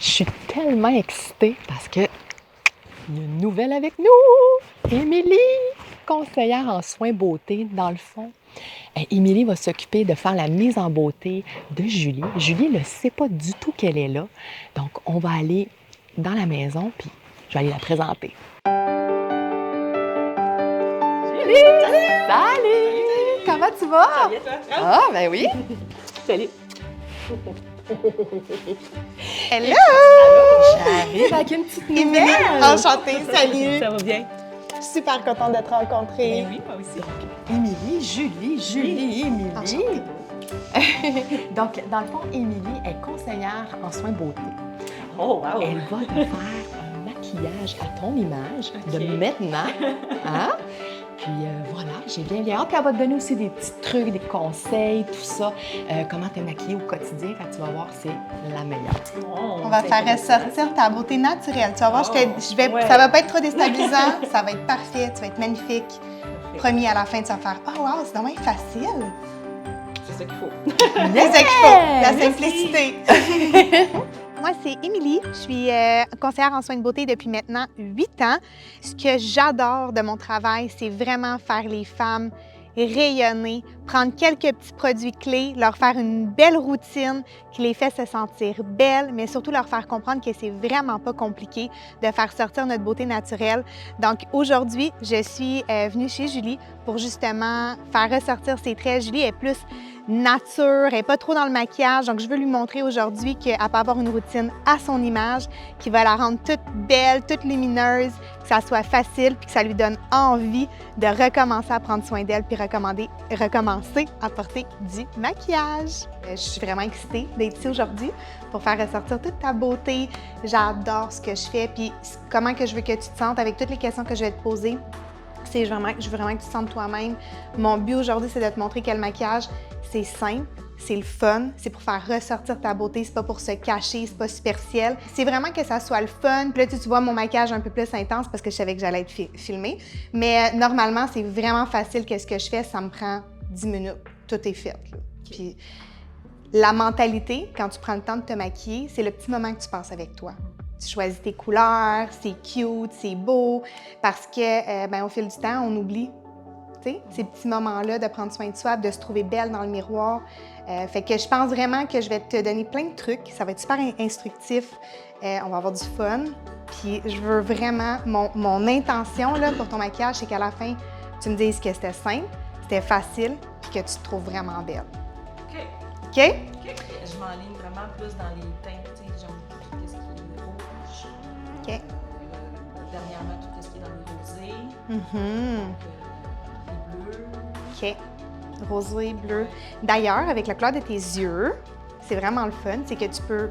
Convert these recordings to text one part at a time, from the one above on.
Je suis tellement excitée parce que il y a une nouvelle avec nous. Émilie, conseillère en soins beauté, dans le fond. Émilie va s'occuper de faire la mise en beauté de Julie. Julie ne sait pas du tout qu'elle est là. Donc, on va aller dans la maison, puis je vais aller la présenter. Julie! Salut! Salut! Comment tu vas? Ça va bien, toi? Ah, ben oui! Salut! Hello! J'arrive avec une petite Émilie, nouvelle! enchantée, salut! Ça va bien? Super contente de te rencontrer. Ben oui, moi aussi. Émilie, Julie, Émilie. Enchantée. Donc, dans le fond, Émilie est conseillère en soins beauté. Oh, wow! Elle va te faire un maquillage à ton image de Ok. maintenant. Hein? Puis voilà, j'ai bien hâte. Puis elle va te donner aussi des petits trucs, des conseils, tout ça. Comment te maquiller au quotidien. Fait que tu vas voir, c'est la meilleure. On va faire ressortir ta beauté naturelle. Tu vas voir, Ouais. ça va pas être trop déstabilisant, ça va être parfait, tu vas être magnifique. Promis, à la fin, tu vas faire « Oh wow, c'est vraiment facile! C'est ça qu'il faut. » C'est ça qu'il faut, la Merci. simplicité. Moi, c'est Émilie. Je suis conseillère en soins de beauté depuis maintenant 8 ans. Ce que j'adore de mon travail, c'est vraiment faire les femmes rayonner, prendre quelques petits produits clés, leur faire une belle routine qui les fait se sentir belles, mais surtout leur faire comprendre que c'est vraiment pas compliqué de faire sortir notre beauté naturelle. Donc aujourd'hui, je suis venue chez Julie pour justement faire ressortir ses traits. Julie est plus nature, elle n'est pas trop dans le maquillage, donc je veux lui montrer aujourd'hui qu'elle peut avoir une routine à son image qui va la rendre toute belle, toute lumineuse, que ça soit facile puis que ça lui donne envie de recommencer à prendre soin d'elle puis recommencer à porter du maquillage. Je suis vraiment excitée d'être ici aujourd'hui pour faire ressortir toute ta beauté. J'adore ce que je fais puis comment que je veux que tu te sentes avec toutes les questions que je vais te poser. Je veux vraiment que tu te sentes toi-même. Mon but aujourd'hui, c'est de te montrer que le maquillage, c'est simple, c'est le fun, c'est pour faire ressortir ta beauté, c'est pas pour se cacher, c'est pas superficiel. C'est vraiment que ça soit le fun. Puis là, tu vois mon maquillage un peu plus intense parce que je savais que j'allais être filmée. Mais normalement, c'est vraiment facile. Qu'est-ce que je fais? Ça me prend 10 minutes. Tout est fait. Là. Puis la mentalité, quand tu prends le temps de te maquiller, c'est le petit moment que tu passes avec toi. Tu choisis tes couleurs, c'est cute, c'est beau, parce que au fil du temps, on oublie ces petits moments-là de prendre soin de soi, de se trouver belle dans le miroir. Fait que je pense vraiment que je vais te donner plein de trucs. Ça va être super instructif. On va avoir du fun. Puis je veux vraiment... Mon intention là, pour ton maquillage, c'est qu'à la fin, tu me dises que c'était simple, c'était facile, puis que tu te trouves vraiment belle. OK. OK? Je m'enligne vraiment plus dans les teintes, tu sais, j'aime tout ce qui est rouge. OK. Dernièrement, tout ce qui est dans les rosés. Mhm. Les bleus. OK. Rosé, bleu. D'ailleurs, avec la couleur de tes yeux, c'est vraiment le fun, c'est que tu peux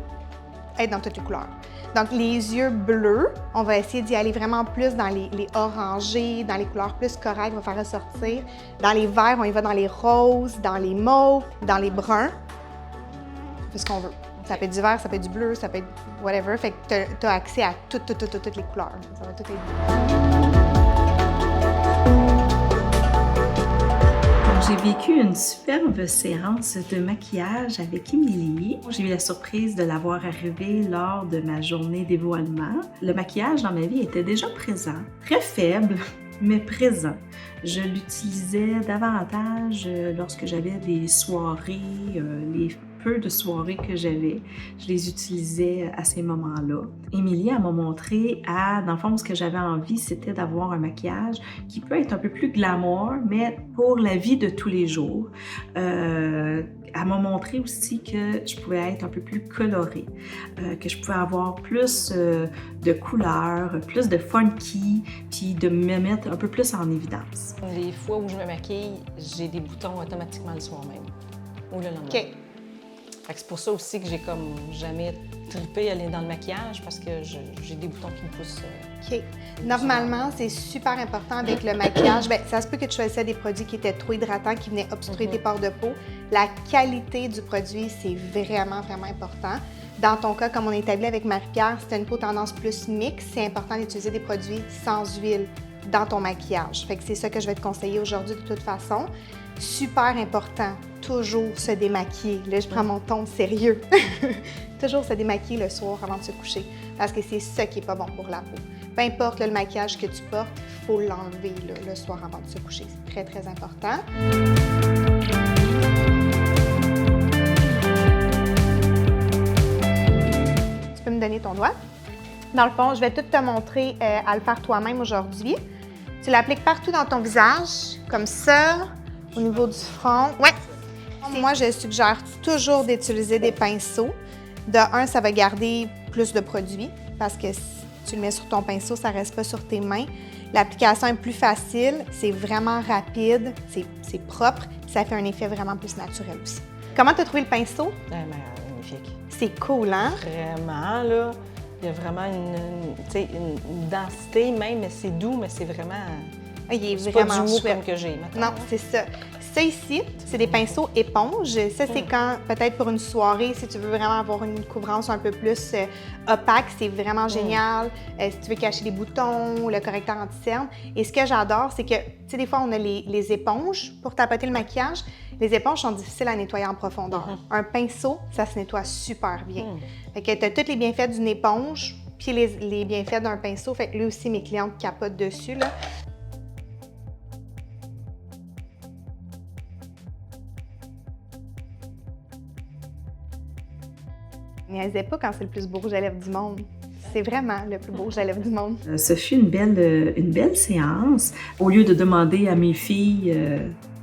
être dans toutes les couleurs. Donc, les yeux bleus, on va essayer d'y aller vraiment plus dans les orangés, dans les couleurs plus correctes, on va faire ressortir. Dans les verts, on y va dans les roses, dans les mauves, dans les bruns. On fait ce qu'on veut. Ça peut être du vert, ça peut être du bleu, ça peut être whatever. Fait que tu as accès à toutes les couleurs. Ça va tout être... J'ai vécu une superbe séance de maquillage avec Émilie. J'ai eu la surprise de la voir arriver lors de ma journée dévoilement. Le maquillage dans ma vie était déjà présent, très faible, mais présent. Je l'utilisais davantage lorsque j'avais des soirées, les peu de soirées que j'avais, je les utilisais à ces moments-là. Émilie, elle m'a montré, dans le fond, ce que j'avais envie, c'était d'avoir un maquillage qui peut être un peu plus glamour, mais pour la vie de tous les jours. Elle m'a montré aussi que je pouvais être un peu plus colorée, que je pouvais avoir plus de couleurs, plus de funky, puis de me mettre un peu plus en évidence. Les fois où je me maquille, j'ai des boutons automatiquement le soir même. Ou le lendemain. OK. Fait que c'est pour ça aussi que j'ai comme jamais trippé aller dans le maquillage parce que j'ai des boutons qui me poussent. OK. Normalement, c'est super important avec le maquillage. Bien, ça se peut que tu choisissais des produits qui étaient trop hydratants, qui venaient obstruer tes pores de peau. La qualité du produit, c'est vraiment, vraiment important. Dans ton cas, comme on a établi avec Marie-Pierre, si tu as une peau tendance plus mixte, c'est important d'utiliser des produits sans huile dans ton maquillage. Fait que c'est ça que je vais te conseiller aujourd'hui de toute façon. Super important, toujours se démaquiller. Là, je prends mon ton sérieux. Toujours se démaquiller le soir avant de se coucher, parce que c'est ça qui n'est pas bon pour la peau. Peu importe le maquillage que tu portes, il faut l'enlever le soir avant de se coucher. C'est très, très important. Tu peux me donner ton doigt? Dans le fond, je vais tout te montrer à le faire toi-même aujourd'hui. Tu l'appliques partout dans ton visage, comme ça, au niveau du front. Ouais. Moi, je suggère toujours d'utiliser des pinceaux. De un, ça va garder plus de produit parce que si tu le mets sur ton pinceau, ça ne reste pas sur tes mains. L'application est plus facile, c'est vraiment rapide, c'est propre, ça fait un effet vraiment plus naturel aussi. Comment tu as trouvé le pinceau? Magnifique. C'est cool, hein? Vraiment, là. Il y a vraiment une densité même, mais c'est doux, mais c'est vraiment... Il est c'est vraiment pas du mou chouette. comme que j'ai, maintenant. Non, c'est ça. Ça ici, c'est des pinceaux éponges. Ça, c'est quand, peut-être pour une soirée, si tu veux vraiment avoir une couvrance un peu plus opaque, c'est vraiment génial. Si tu veux cacher les boutons, le correcteur anti-cerne. Et ce que j'adore, c'est que, tu sais, des fois, on a les éponges pour tapoter le maquillage. Les éponges sont difficiles à nettoyer en profondeur. Un pinceau, ça se nettoie super bien. Fait que tu as tous les bienfaits d'une éponge, puis les bienfaits d'un pinceau. Fait que lui aussi, mes clientes capotent dessus, là. Niaisez pas quand c'est le plus beau rouge à lèvres du monde. C'est vraiment le plus beau rouge à lèvres du monde. Ce fut une belle séance. Au lieu de demander à mes filles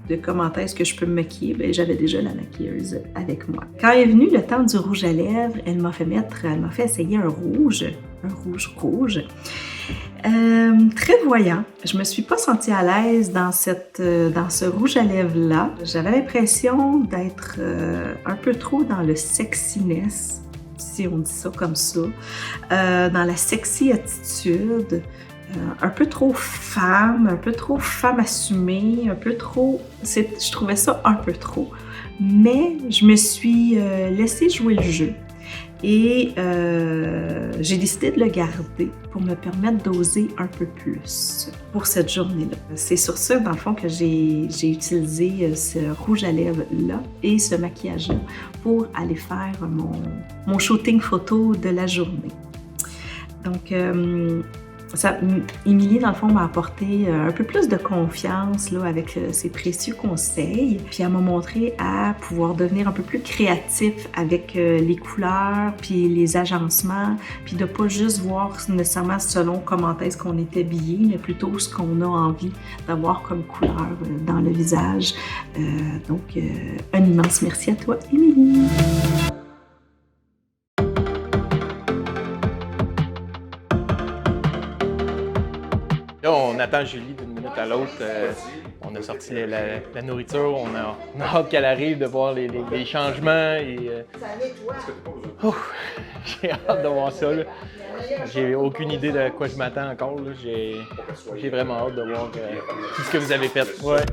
de comment est-ce que je peux me maquiller, bien, j'avais déjà la maquilleuse avec moi. Quand est venu le temps du rouge à lèvres, elle m'a fait essayer un rouge rouge. Très voyant. Je me suis pas sentie à l'aise dans ce rouge à lèvres-là. J'avais l'impression d'être un peu trop dans le sexiness, si on dit ça comme ça, dans la sexy attitude, un peu trop femme assumée, un peu trop... Je trouvais ça un peu trop. Mais je me suis laissée jouer le jeu. Et j'ai décidé de le garder pour me permettre d'oser un peu plus pour cette journée-là. C'est sur ça, dans le fond, que j'ai utilisé ce rouge à lèvres-là et ce maquillage-là pour aller faire mon shooting photo de la journée. Donc, Émilie, dans le fond, m'a apporté un peu plus de confiance là, avec ses précieux conseils. Puis elle m'a montré à pouvoir devenir un peu plus créatif avec les couleurs, puis les agencements, puis de pas juste voir nécessairement selon comment est-ce qu'on est habillé, mais plutôt ce qu'on a envie d'avoir comme couleur dans le visage. Donc, un immense merci à toi, Émilie! Là, on attend Julie d'une minute à l'autre. On a sorti la nourriture, on a hâte qu'elle arrive de voir les changements. J'ai hâte de voir ça. Là. J'ai aucune idée de quoi je m'attends encore. J'ai vraiment hâte de voir tout ce que vous avez fait. Ouais.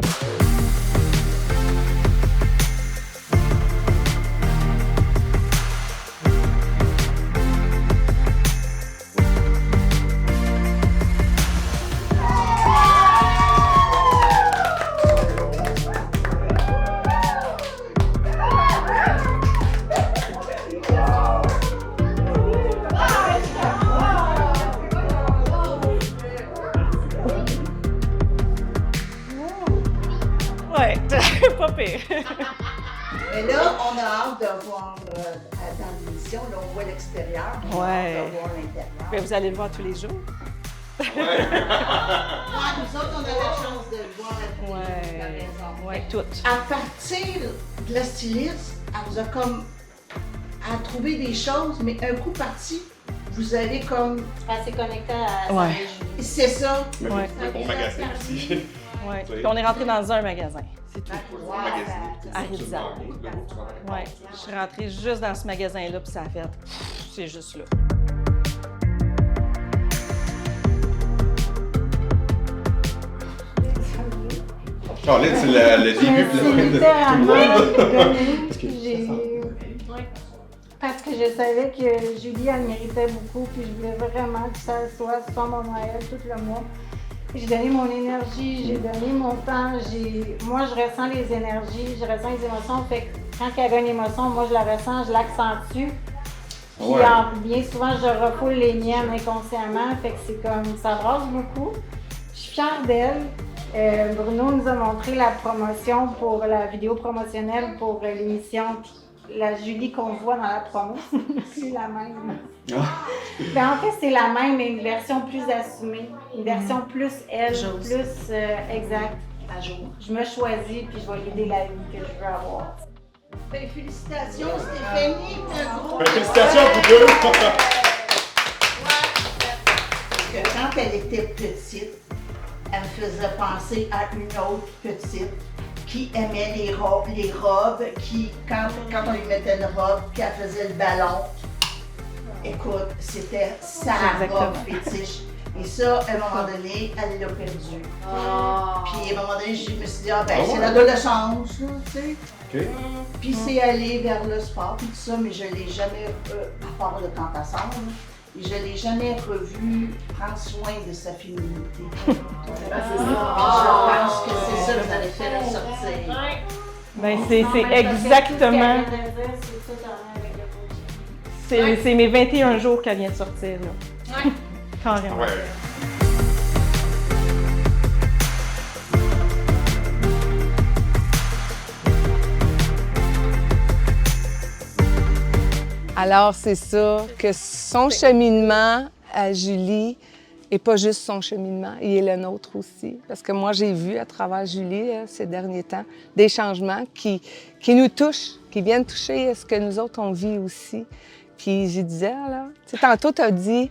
Pas pire. Mais là, on a hâte de voir dans l'émission, là, on voit l'extérieur, on a hâte de voir l'intérieur. Mais vous allez le voir tous les jours. Ouais, nous autres, on a la chance de le voir à tous les jours, la maison. Ouais, toutes. À partir de la styliste, elle vous a comme à trouver des choses, mais un coup parti, vous avez comme... assez connecté à Ouais. C'est ça. Ouais. C'est un bon magasin aussi. Ouais. Puis on est rentré dans un magasin, c'est tout. À Riza. Ouais. Je suis rentrée juste dans ce magasin-là, puis ça a fait... C'est juste là. Charlotte, c'est le début C'est littéralement parce que je savais que Julie, elle méritait beaucoup, puis je voulais vraiment que ça soit mon Noël tout le mois. J'ai donné mon énergie, j'ai donné mon temps, moi je ressens les énergies, je ressens les émotions, fait que quand il y avait une émotion, moi je la ressens, je l'accentue. Puis bien souvent je refoule les miennes inconsciemment, fait que c'est comme, ça brasse beaucoup. Je suis fière d'elle. Bruno nous a montré la promotion pour la vidéo promotionnelle pour l'émission. La Julie qu'on voit dans la promo, c'est la même. Ben, en fait, c'est la même, mais une version plus assumée. Une version plus elle, plus exact. À jour. Je me choisis puis je vais l'aider la vie que je veux avoir. Ben, félicitations, Stéphanie. Un gros Félicitations à vous deux! Que quand elle était petite, elle me faisait penser à une autre petite qui aimait les robes, qui, quand on lui mettait une robe, puis elle faisait le ballon, écoute, c'était sa robe fétiche. Et ça, à un moment donné, elle l'a perdu. Puis à un moment donné, je me suis dit, c'est l'adolescence, là, tu sais. OK. Puis c'est aller vers le sport, puis tout ça, mais je ne l'ai jamais, à part le quand elle sort, là, et je ne l'ai jamais revu prendre soin de sa féminité. Je pense que c'est ça que vous avez fait ressortir. Ben, c'est exactement. C'est mes 21 jours qu'elle vient de sortir, là. Carrément. Ouais. Alors, c'est ça, que son cheminement à Julie n'est pas juste son cheminement, il est le nôtre aussi. Parce que moi, j'ai vu à travers Julie, ces derniers temps, des changements qui nous touchent, qui viennent toucher ce que nous autres, on vit aussi. Puis, je disais, là, tu sais, tantôt, tu as dit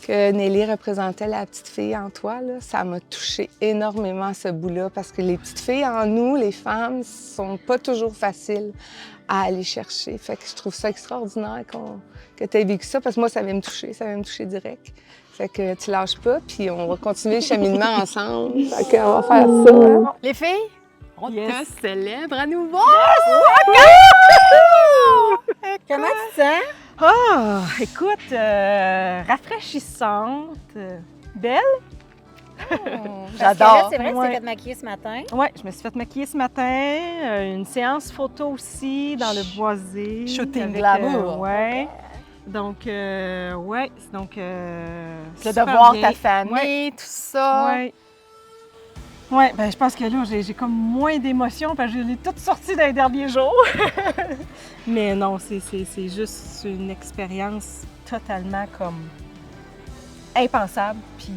que Nelly représentait la petite fille en toi, là. Ça m'a touché énormément, ce bout-là, parce que les petites filles en nous, les femmes, sont pas toujours faciles à aller chercher. Fait que je trouve ça extraordinaire que tu aies vécu ça, parce que moi, ça vient me toucher direct. Fait que tu lâches pas, puis on va continuer le cheminement ensemble. Fait qu'on va faire ça. Hein? Les filles, on te célèbre à nouveau! Comment tu te sens? Ah, écoute, rafraîchissante, belle. J'adore. C'est vrai que tu Ouais. t'es fait maquiller ce matin. Oui, je me suis fait maquiller ce matin. Une séance photo aussi dans le boisé. Shooting glamour. Oui. Donc, ouais. Donc, Le super devoir, bien. ta famille, Ouais. tout ça. Oui. Oui, ben je pense que là, j'ai comme moins d'émotions parce que je l'ai toute sortie dans les derniers jours. Mais non, c'est juste une expérience totalement comme impensable puis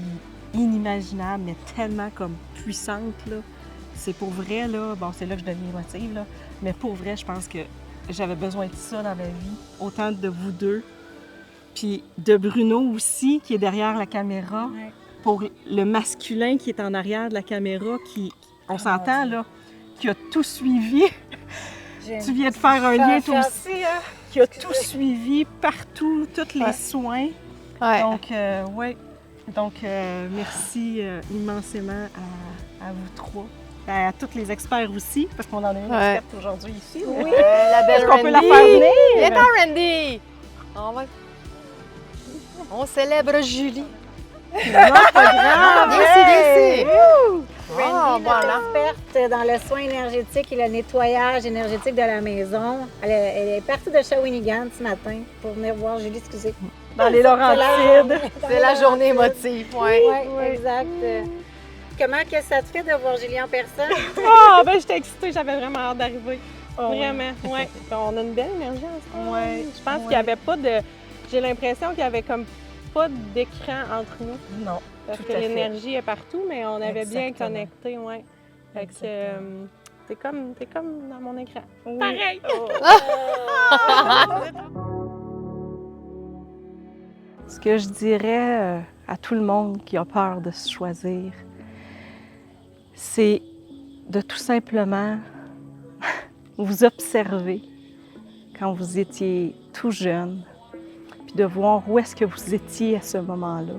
inimaginable, mais tellement comme puissante, là. C'est pour vrai, là, bon, c'est là que je deviens émotive, là, mais pour vrai, je pense que j'avais besoin de ça dans ma vie, autant de vous deux, puis de Bruno aussi, qui est derrière la caméra, Ouais. pour le masculin qui est en arrière de la caméra, qui, on s'entend, là, qui a tout suivi. Tu viens de faire un lien, toi aussi, hein? Qui a tout suivi partout, tous les soins. Ouais. Donc, oui. Donc, merci immensément à vous trois. Ben, à tous les experts aussi, parce qu'on en a une experte aujourd'hui ici. Oui, la belle Est-ce qu'on peut la Randy. faire venir? Viens-t'en, Randy! On célèbre Julie. Non, c'est pas grave! Viens ici. Randy, voilà. notre experte dans le soin énergétique et le nettoyage énergétique de la maison. Elle est partie de Shawinigan ce matin pour venir voir Julie, excusez. Dans les Laurentides. C'est la journée émotive, ouais. Oui, exact. Comment que ça te fait de voir Julie en personne? Ah, ben j'étais excitée, j'avais vraiment hâte d'arriver. Vraiment, oui. On a une belle énergie ensemble. Ouais. Je pense qu'il n'y avait pas de... J'ai l'impression qu'il n'y avait comme pas d'écran entre nous. Non. Parce Tout que à fait. l'énergie est partout, mais on avait bien Exactement. connecté, oui. Fait que t'es comme dans mon écran. Oui. Pareil! Ce que je dirais à tout le monde qui a peur de se choisir, c'est de tout simplement vous observer quand vous étiez tout jeune, puis de voir où est-ce que vous étiez à ce moment-là,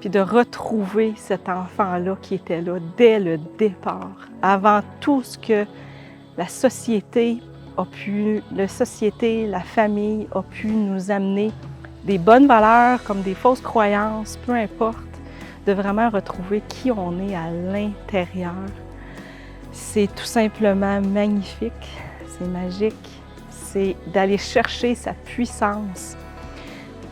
puis de retrouver cet enfant-là qui était là dès le départ, avant tout ce que la société, la famille a pu nous amener, des bonnes valeurs comme des fausses croyances, peu importe, de vraiment retrouver qui on est à l'intérieur. C'est tout simplement magnifique, c'est magique, c'est d'aller chercher sa puissance,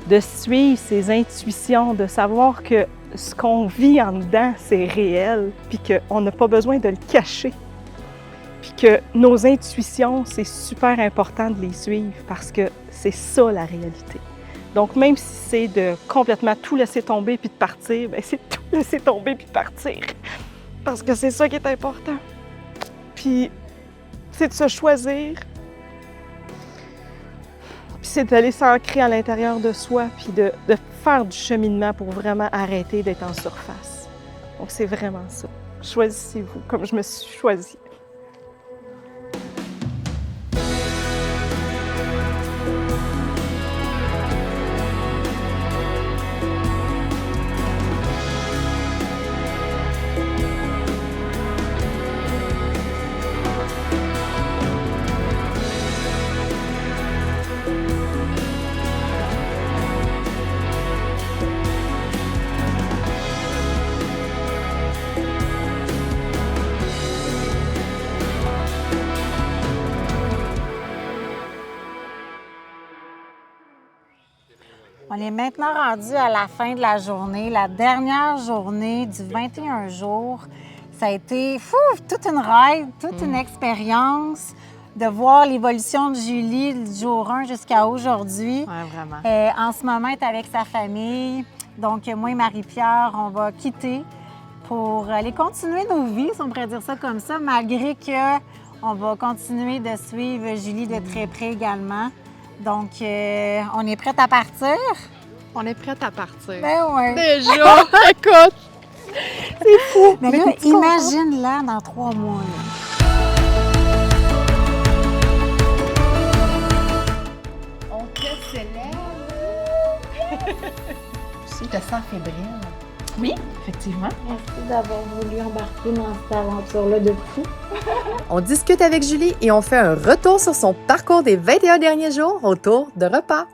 de suivre ses intuitions, de savoir que ce qu'on vit en dedans, c'est réel, puis qu'on n'a pas besoin de le cacher. Puis que nos intuitions, c'est super important de les suivre parce que c'est ça la réalité. Donc même si c'est de complètement tout laisser tomber puis de partir, bien c'est tout laisser tomber puis de partir. Parce que c'est ça qui est important. Puis c'est de se choisir. Puis c'est d'aller s'ancrer à l'intérieur de soi puis de faire du cheminement pour vraiment arrêter d'être en surface. Donc c'est vraiment ça. Choisissez-vous comme je me suis choisie. On est maintenant rendu à la fin de la journée, la dernière journée du 21 jours. Ça a été toute une ride, toute une expérience de voir l'évolution de Julie du jour 1 jusqu'à aujourd'hui. Ouais, vraiment. En ce moment, elle est avec sa famille. Donc, moi et Marie-Pierre, on va quitter pour aller continuer nos vies, si on pourrait dire ça comme ça, malgré qu'on va continuer de suivre Julie de très près également. Donc, on est prête à partir? On est prête à partir. Ben oui. Déjà, écoute, c'est fou. Mais là, imagine-la dans 3 mois. Là. On te célèbre. Tu te sens fébrile. Oui, effectivement. Merci d'avoir voulu embarquer dans cette aventure-là de fou. On discute avec Julie et on fait un retour sur son parcours des 21 derniers jours autour de repas.